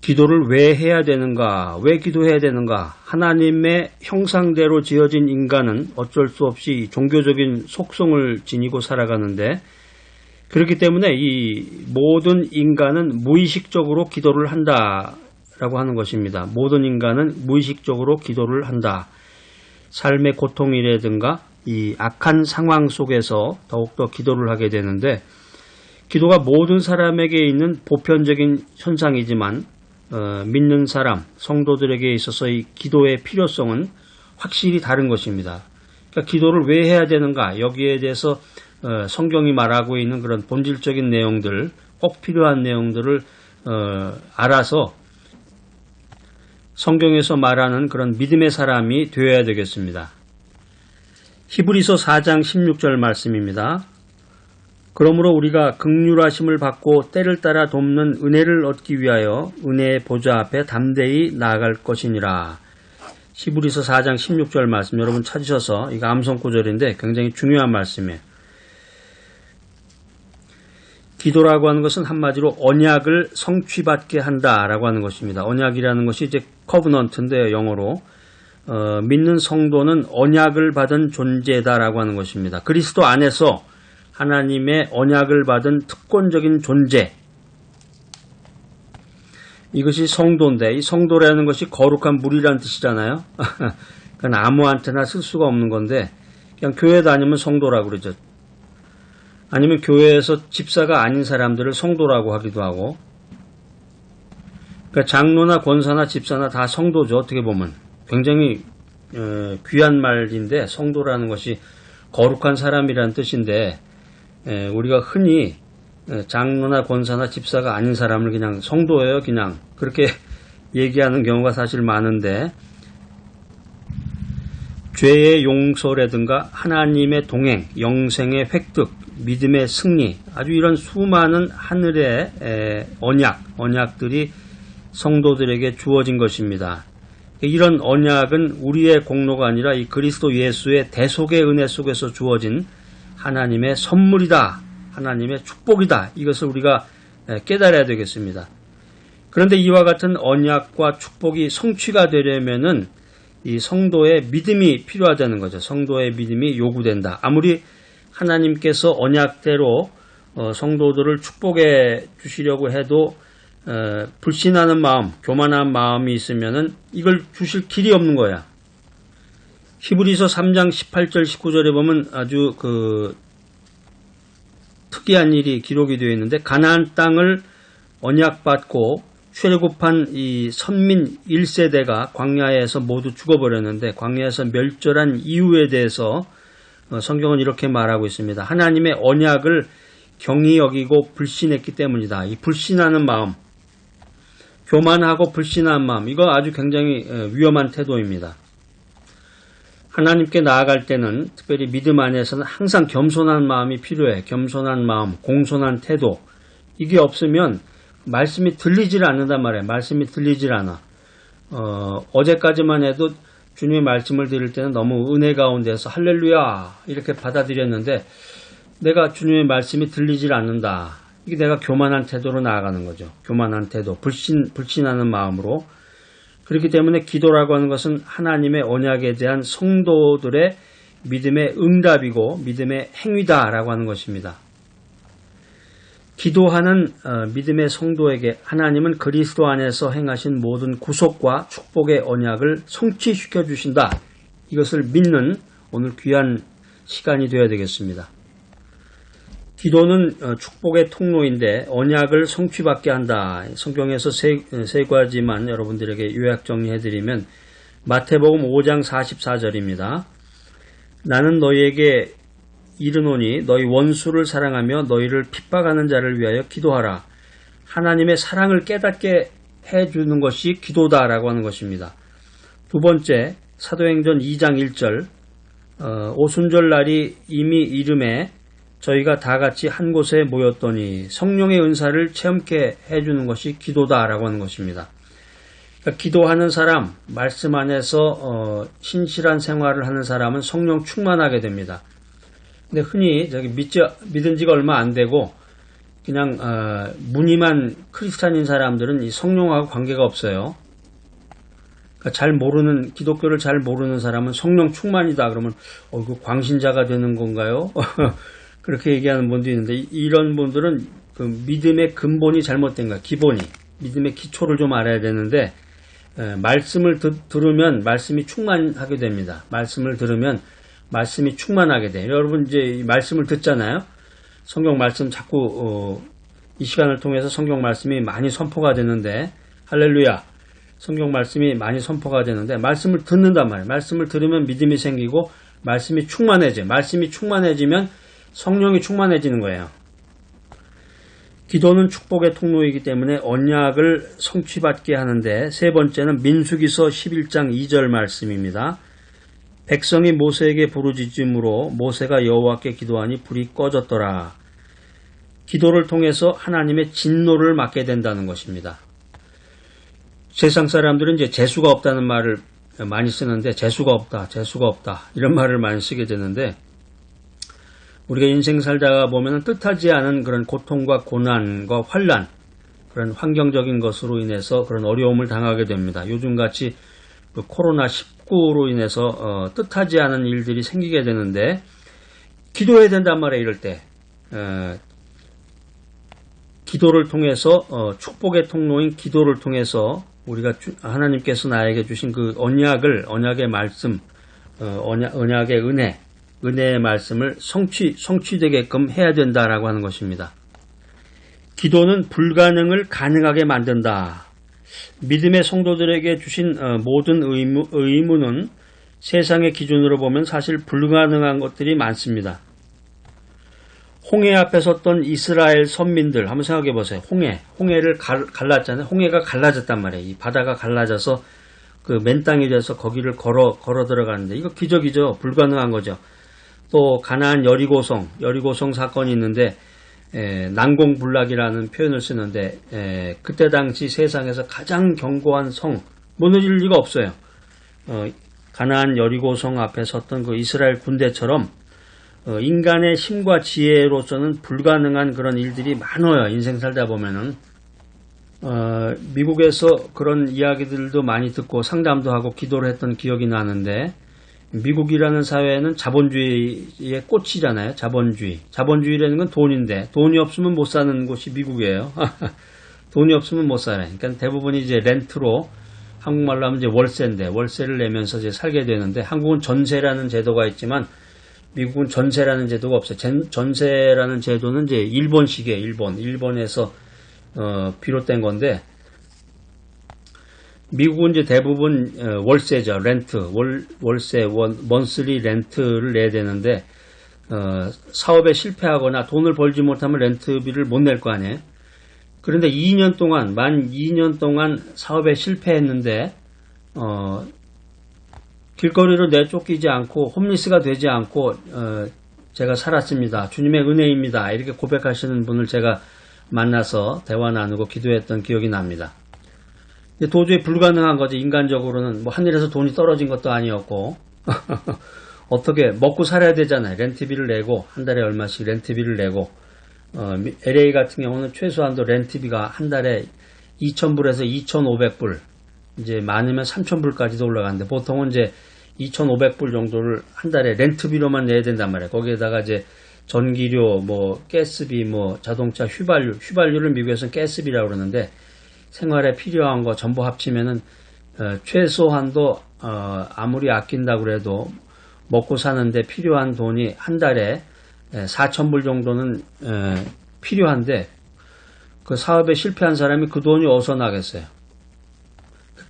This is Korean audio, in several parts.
기도를 왜 해야 되는가? 왜 기도해야 되는가? 하나님의 형상대로 지어진 인간은 어쩔 수 없이 종교적인 속성을 지니고 살아가는데, 그렇기 때문에 이 모든 인간은 무의식적으로 기도를 한다라고 하는 것입니다. 모든 인간은 무의식적으로 기도를 한다. 삶의 고통이라든가 이 악한 상황 속에서 더욱더 기도를 하게 되는데, 기도가 모든 사람에게 있는 보편적인 현상이지만 믿는 사람, 성도들에게 있어서 이 기도의 필요성은 확실히 다른 것입니다. 그러니까 기도를 왜 해야 되는가? 여기에 대해서 성경이 말하고 있는 그런 본질적인 내용들, 꼭 필요한 내용들을 알아서 성경에서 말하는 그런 믿음의 사람이 되어야 되겠습니다. 히브리서 4장 16절 말씀입니다. 그러므로 우리가 긍휼하심을 받고 때를 따라 돕는 은혜를 얻기 위하여 은혜의 보좌 앞에 담대히 나아갈 것이니라. 히브리서 4장 16절 말씀 여러분 찾으셔서, 이거 암송 구절인데 굉장히 중요한 말씀이에요. 기도라고 하는 것은 한마디로 언약을 성취받게 한다라고 하는 것입니다. 언약이라는 것이 이제 커브넌트인데 영어로 믿는 성도는 언약을 받은 존재다라고 하는 것입니다. 그리스도 안에서 하나님의 언약을 받은 특권적인 존재, 이것이 성도인데, 이 성도라는 것이 거룩한 물이라는 뜻이잖아요. 그건 아무한테나 쓸 수가 없는 건데 그냥 교회 다니면 성도라고 그러죠. 아니면 교회에서 집사가 아닌 사람들을 성도라고 하기도 하고, 그러니까 장로나 권사나 집사나 다 성도죠. 어떻게 보면 굉장히 귀한 말인데, 성도라는 것이 거룩한 사람이라는 뜻인데, 우리가 흔히 장로나 권사나 집사가 아닌 사람을 그냥 성도예요, 그냥 그렇게 얘기하는 경우가 사실 많은데, 죄의 용서라든가 하나님의 동행, 영생의 획득, 믿음의 승리, 아주 이런 수많은 하늘의 언약들이 성도들에게 주어진 것입니다. 이런 언약은 우리의 공로가 아니라 이 그리스도 예수의 대속의 은혜 속에서 주어진 하나님의 선물이다, 하나님의 축복이다, 이것을 우리가 깨달아야 되겠습니다. 그런데 이와 같은 언약과 축복이 성취가 되려면은 이 성도의 믿음이 필요하다는 거죠. 성도의 믿음이 요구된다. 아무리 하나님께서 언약대로 성도들을 축복해 주시려고 해도 불신하는 마음, 교만한 마음이 있으면은 이걸 주실 길이 없는 거야. 히브리서 3장 18절 19절에 보면 아주 특이한 일이 기록이 되어 있는데, 가나안 땅을 언약받고 출애굽한 이 선민 1세대가 광야에서 모두 죽어버렸는데, 광야에서 멸절한 이유에 대해서 성경은 이렇게 말하고 있습니다. 하나님의 언약을 경히 여기고 불신했기 때문이다. 이 불신하는 마음, 교만하고 불신한 마음, 이거 아주 굉장히 위험한 태도입니다. 하나님께 나아갈 때는 특별히 믿음 안에서는 항상 겸손한 마음이 필요해. 겸손한 마음, 공손한 태도, 이게 없으면 말씀이 들리질 않는단 말이에요. 말씀이 들리질 않아. 어제까지만 해도 주님의 말씀을 들을 때는 너무 은혜 가운데서 할렐루야 이렇게 받아들였는데, 내가 주님의 말씀이 들리질 않는다. 이게 내가 교만한 태도로 나아가는 거죠. 교만한 태도, 불신하는 마음으로. 그렇기 때문에 기도라고 하는 것은 하나님의 언약에 대한 성도들의 믿음의 응답이고 믿음의 행위다라고 하는 것입니다. 기도하는 믿음의 성도에게 하나님은 그리스도 안에서 행하신 모든 구속과 축복의 언약을 성취시켜 주신다. 이것을 믿는 오늘 귀한 시간이 되어야 되겠습니다. 기도는 축복의 통로인데 언약을 성취받게 한다. 성경에서 세 가지만 여러분들에게 요약 정리해드리면, 마태복음 5장 44절입니다. 나는 너희에게 이르노니 너희 원수를 사랑하며 너희를 핍박하는 자를 위하여 기도하라. 하나님의 사랑을 깨닫게 해주는 것이 기도다라고 하는 것입니다. 두 번째, 사도행전 2장 1절, 오순절 날이 이미 이름에 저희가 다 같이 한 곳에 모였더니 성령의 은사를 체험케 해주는 것이 기도다라고 하는 것입니다. 그러니까 기도하는 사람, 말씀 안에서 신실한 생활을 하는 사람은 성령 충만하게 됩니다. 근데 흔히 믿은 지가 얼마 안 되고 그냥 무늬만 크리스찬인 사람들은 이 성령하고 관계가 없어요. 그러니까 잘 모르는, 기독교를 잘 모르는 사람은 성령 충만이다 그러면 이거 광신자가 되는 건가요? 그렇게 얘기하는 분도 있는데, 이런 분들은 그 믿음의 근본이 잘못된 거야. 기본이, 믿음의 기초를 좀 알아야 되는데, 말씀을 들으면 말씀이 충만하게 됩니다. 말씀을 들으면 말씀이 충만하게 돼요. 여러분 이제 이 말씀을 듣잖아요. 성경 말씀 자꾸 이 시간을 통해서 성경 말씀이 많이 선포가 되는데, 할렐루야, 성경 말씀이 많이 선포가 되는데 말씀을 듣는단 말이에요. 말씀을 들으면 믿음이 생기고 말씀이 충만해져요. 말씀이 충만해지면 성령이 충만해지는 거예요. 기도는 축복의 통로이기 때문에 언약을 성취받게 하는데, 세 번째는 민수기서 11장 2절 말씀입니다. 백성이 모세에게 부르짖음으로 모세가 여호와께 기도하니 불이 꺼졌더라. 기도를 통해서 하나님의 진노를 막게 된다는 것입니다. 세상 사람들은 이제 재수가 없다는 말을 많이 쓰는데, 재수가 없다, 재수가 없다 이런 말을 많이 쓰게 되는데, 우리가 인생 살다가 보면 뜻하지 않은 그런 고통과 고난과 환난, 그런 환경적인 것으로 인해서 그런 어려움을 당하게 됩니다. 요즘같이 그 코로나19로 인해서 뜻하지 않은 일들이 생기게 되는데, 기도해야 된단 말이에요. 이럴 때 기도를 통해서 축복의 통로인 기도를 통해서 우리가 하나님께서 나에게 주신 그 언약의 말씀, 언약의 은혜의 말씀을 성취되게끔 해야 된다라고 하는 것입니다. 기도는 불가능을 가능하게 만든다. 믿음의 성도들에게 주신 모든 의무는 세상의 기준으로 보면 사실 불가능한 것들이 많습니다. 홍해 앞에 섰던 이스라엘 선민들 한번 생각해 보세요. 홍해를 갈랐잖아요. 홍해가 갈라졌단 말이에요. 이 바다가 갈라져서 그 맨 땅이 돼서 거기를 걸어 들어가는데, 이거 기적이죠. 불가능한 거죠. 또 가나안 여리고성 사건이 있는데, 난공불락이라는 표현을 쓰는데, 그때 당시 세상에서 가장 견고한 성, 무너질 리가 없어요. 가나안 여리고성 앞에 섰던 그 이스라엘 군대처럼 인간의 힘과 지혜로서는 불가능한 그런 일들이 많아요. 인생 살다 보면은. 미국에서 그런 이야기들도 많이 듣고 상담도 하고 기도를 했던 기억이 나는데, 미국이라는 사회는 자본주의의 꽃이잖아요. 자본주의라는 건 돈인데, 돈이 없으면 못 사는 곳이 미국이에요. 돈이 없으면 못 살아요. 그러니까 대부분이 이제 렌트로, 한국말로 하면 이제 월세인데, 월세를 내면서 이제 살게 되는데, 한국은 전세라는 제도가 있지만 미국은 전세라는 제도가 없어요. 전세라는 제도는 이제 일본식이에요. 일본에서 비롯된 건데, 미국은 이제 대부분 월세죠. 월세, 먼슬리 렌트를 내야 되는데, 사업에 실패하거나 돈을 벌지 못하면 렌트비를 못 낼 거 아니에요. 그런데 만 2년 동안 사업에 실패했는데, 길거리로 내쫓기지 않고 홈리스가 되지 않고 제가 살았습니다. 주님의 은혜입니다. 이렇게 고백하시는 분을 제가 만나서 대화 나누고 기도했던 기억이 납니다. 도저히 불가능한 거지. 인간적으로는 뭐 하늘에서 돈이 떨어진 것도 아니었고 어떻게 먹고 살아야 되잖아요. 렌트비를 내고, 한 달에 얼마씩 렌트비를 내고, LA 같은 경우는 최소한도 렌트비가 한 달에 2,000불에서 2,500불, 이제 많으면 3,000불까지도 올라가는데, 보통은 이제 2,500불 정도를 한 달에 렌트비로만 내야 된단 말이에요. 거기에다가 이제 전기료, 뭐 가스비, 뭐 자동차 휘발유를 미국에서는 가스비라고 그러는데, 생활에 필요한 거 전부 합치면은 최소한도 아무리 아낀다고 그래도 먹고 사는데 필요한 돈이 한 달에 4,000불 정도는 필요한데, 그 사업에 실패한 사람이 그 돈이 어디서 나겠어요?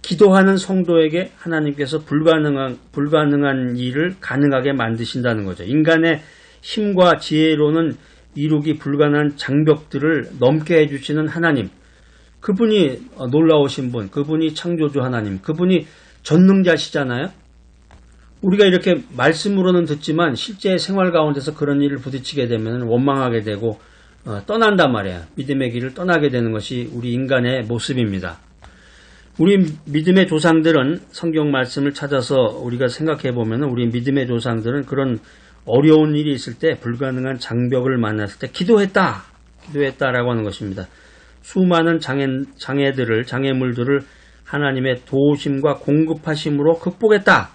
기도하는 성도에게 하나님께서 불가능한 일을 가능하게 만드신다는 거죠. 인간의 힘과 지혜로는 이루기 불가능한 장벽들을 넘게 해주시는 하나님, 그분이 놀라우신 분, 그분이 창조주 하나님, 그분이 전능자시잖아요. 우리가 이렇게 말씀으로는 듣지만 실제 생활 가운데서 그런 일을 부딪히게 되면 원망하게 되고 떠난단 말이에요. 믿음의 길을 떠나게 되는 것이 우리 인간의 모습입니다. 우리 믿음의 조상들은, 성경 말씀을 찾아서 우리가 생각해 보면 우리 믿음의 조상들은 그런 어려운 일이 있을 때, 불가능한 장벽을 만났을 때 기도했다. 기도했다라고 하는 것입니다. 수많은 장애물들을 하나님의 도우심과 공급하심으로 극복했다.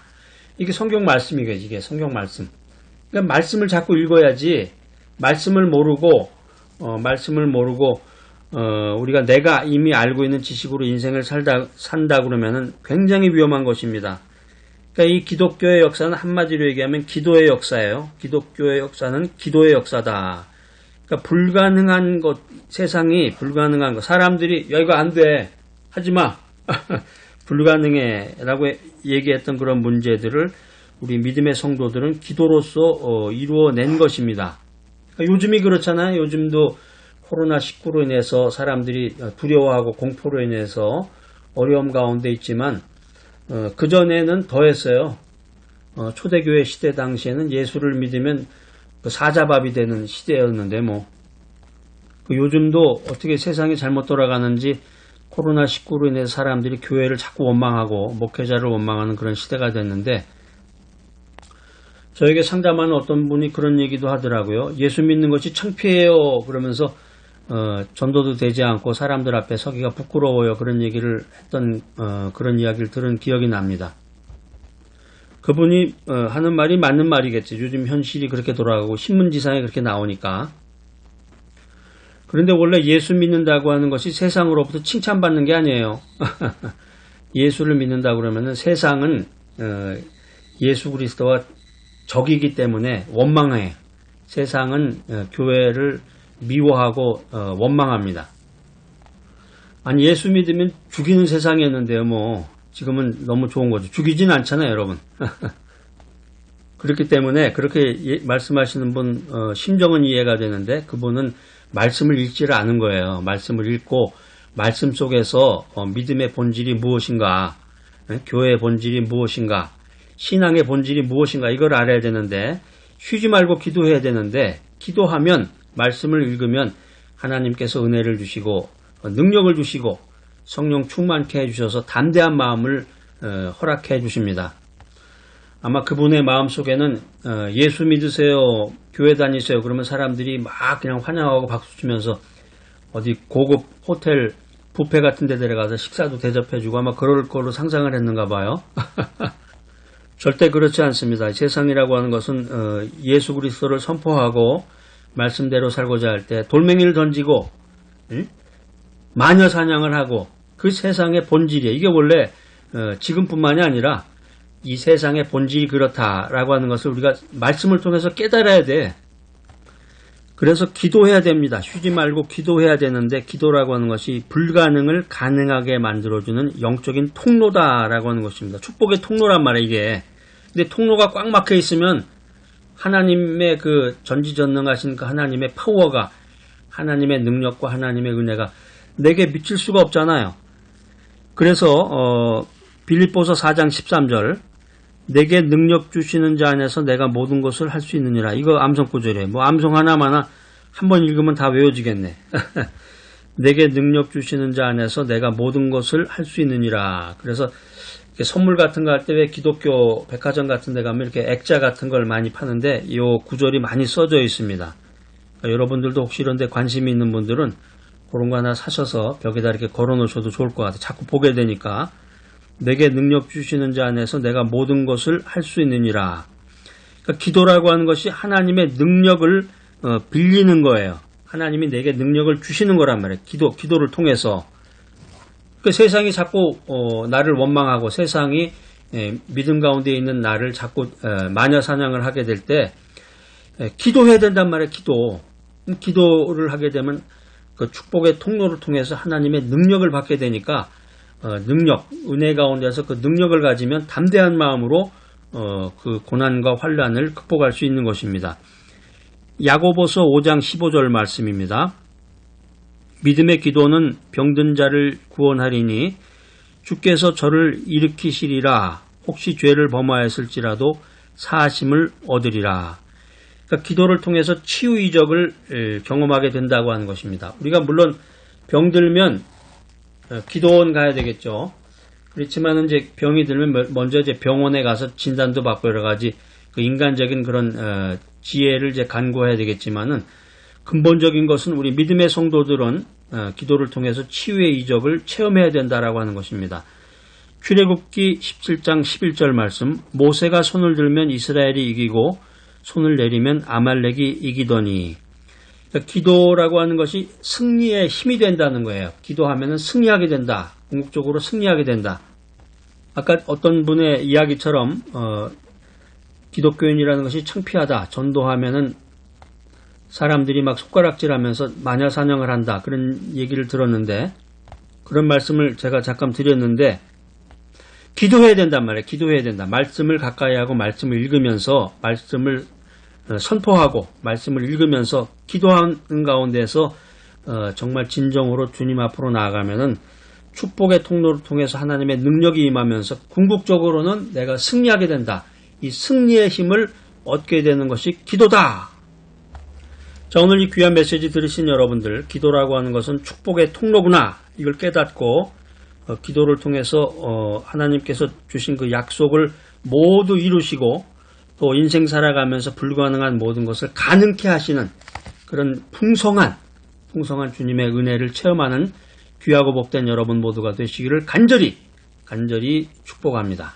이게 성경 말씀이겠지. 이게 성경 말씀. 그러니까 말씀을 자꾸 읽어야지. 말씀을 모르고 우리가 내가 이미 알고 있는 지식으로 인생을 산다 그러면은 굉장히 위험한 것입니다. 그러니까 이 기독교의 역사는 한마디로 얘기하면 기도의 역사예요. 기독교의 역사는 기도의 역사다. 그러니까 불가능한 것, 세상이 불가능한 것, 사람들이 야 이거 안 돼, 하지 마, 불가능해라고 얘기했던 그런 문제들을 우리 믿음의 성도들은 기도로서 이루어낸 것입니다. 그러니까 요즘이 그렇잖아요. 요즘도 코로나19로 인해서 사람들이 두려워하고 공포로 인해서 어려움 가운데 있지만 그전에는 더했어요. 초대교회 시대 당시에는 예수를 믿으면 사자밥이 되는 시대였는데 요즘도 어떻게 세상이 잘못 돌아가는지 코로나19로 인해서 사람들이 교회를 자꾸 원망하고 목회자를 원망하는 그런 시대가 됐는데 저에게 상담하는 어떤 분이 그런 얘기도 하더라고요. 예수 믿는 것이 창피해요. 그러면서 전도도 되지 않고 사람들 앞에 서기가 부끄러워요. 그런 얘기를 했던 그런 이야기를 들은 기억이 납니다. 그분이 하는 말이 맞는 말이겠지. 요즘 현실이 그렇게 돌아가고 신문지상에 그렇게 나오니까. 그런데 원래 예수 믿는다고 하는 것이 세상으로부터 칭찬받는 게 아니에요. 예수를 믿는다 그러면은 세상은 예수 그리스도와 적이기 때문에 원망해. 세상은 교회를 미워하고 원망합니다. 아니 예수 믿으면 죽이는 세상이었는데요. 지금은 너무 좋은 거죠. 죽이진 않잖아요, 여러분. 그렇기 때문에 그렇게 말씀하시는 분 심정은 이해가 되는데 그분은 말씀을 읽지를 않은 거예요. 말씀을 읽고 말씀 속에서 믿음의 본질이 무엇인가, 교회의 본질이 무엇인가, 신앙의 본질이 무엇인가 이걸 알아야 되는데 쉬지 말고 기도해야 되는데 기도하면 말씀을 읽으면 하나님께서 은혜를 주시고 능력을 주시고 성령 충만케 해주셔서 담대한 마음을 허락해 주십니다. 아마 그분의 마음속에는 예수 믿으세요, 교회 다니세요 그러면 사람들이 막 그냥 환영하고 박수 치면서 어디 고급 호텔 뷔페 같은 데 데려가서 식사도 대접해주고 아마 그럴 거로 상상을 했는가 봐요. 절대 그렇지 않습니다. 세상이라고 하는 것은 예수 그리스도를 선포하고 말씀대로 살고자 할 때 돌멩이를 던지고 마녀 사냥을 하고 그 세상의 본질이에요. 이게 원래 지금뿐만이 아니라 이 세상의 본질이 그렇다라고 하는 것을 우리가 말씀을 통해서 깨달아야 돼. 그래서 기도해야 됩니다. 쉬지 말고 기도해야 되는데 기도라고 하는 것이 불가능을 가능하게 만들어주는 영적인 통로다라고 하는 것입니다. 축복의 통로란 말이에요, 이게. 근데 통로가 꽉 막혀 있으면 하나님의 그 전지전능하신 그 하나님의 파워가, 하나님의 능력과 하나님의 은혜가 내게 미칠 수가 없잖아요. 그래서 빌립보서 4장 13절 내게 능력 주시는 자 안에서 내가 모든 것을 할 수 있느니라. 이거 암송구절이에요. 암송 하나마나 한 번 읽으면 다 외워지겠네. 내게 능력 주시는 자 안에서 내가 모든 것을 할 수 있느니라. 그래서 선물 같은 거 할 때 왜 기독교 백화점 같은 데 가면 이렇게 액자 같은 걸 많이 파는데 이 구절이 많이 써져 있습니다. 그러니까 여러분들도 혹시 이런 데 관심이 있는 분들은 그런 거 하나 사셔서 벽에다 이렇게 걸어 놓으셔도 좋을 것 같아요. 자꾸 보게 되니까. 내게 능력 주시는 자 안에서 내가 모든 것을 할 수 있느니라. 그러니까 기도라고 하는 것이 하나님의 능력을 빌리는 거예요. 하나님이 내게 능력을 주시는 거란 말이에요. 기도를 통해서. 그 세상이 자꾸 나를 원망하고 세상이 믿음 가운데 있는 나를 자꾸 마녀 사냥을 하게 될 때 기도해야 된단 말이에요. 기도를 하게 되면 그 축복의 통로를 통해서 하나님의 능력을 받게 되니까 은혜 가운데서 그 능력을 가지면 담대한 마음으로 그 고난과 환난을 극복할 수 있는 것입니다. 야고보서 5장 15절 말씀입니다. 믿음의 기도는 병든 자를 구원하리니 주께서 저를 일으키시리라. 혹시 죄를 범하였을지라도 사하심을 얻으리라. 그러니까 기도를 통해서 치유 이적을 경험하게 된다고 하는 것입니다. 우리가 물론 병들면 기도원 가야 되겠죠. 그렇지만 이제 병이 들면 먼저 이제 병원에 가서 진단도 받고 여러 가지 그 인간적인 그런 지혜를 이제 간구해야 되겠지만은 근본적인 것은 우리 믿음의 성도들은 기도를 통해서 치유의 이적을 체험해야 된다라고 하는 것입니다. 출애굽기 17장 11절 말씀, 모세가 손을 들면 이스라엘이 이기고 손을 내리면 아말렉이 이기더니. 그러니까 기도라고 하는 것이 승리의 힘이 된다는 거예요. 기도하면 승리하게 된다. 궁극적으로 승리하게 된다. 아까 어떤 분의 이야기처럼 기독교인이라는 것이 창피하다. 전도하면은 사람들이 막 손가락질하면서 마녀사냥을 한다. 그런 얘기를 들었는데, 그런 말씀을 제가 잠깐 드렸는데, 기도해야 된단 말이에요. 기도해야 된다. 말씀을 가까이 하고 말씀을 읽으면서 말씀을 선포하고 말씀을 읽으면서 기도하는 가운데서 정말 진정으로 주님 앞으로 나아가면은 축복의 통로를 통해서 하나님의 능력이 임하면서 궁극적으로는 내가 승리하게 된다. 이 승리의 힘을 얻게 되는 것이 기도다. 자, 오늘 이 귀한 메시지 들으신 여러분들, 기도라고 하는 것은 축복의 통로구나. 이걸 깨닫고 기도를 통해서 하나님께서 주신 그 약속을 모두 이루시고 또 인생 살아가면서 불가능한 모든 것을 가능케 하시는 그런 풍성한 주님의 은혜를 체험하는 귀하고 복된 여러분 모두가 되시기를 간절히 축복합니다.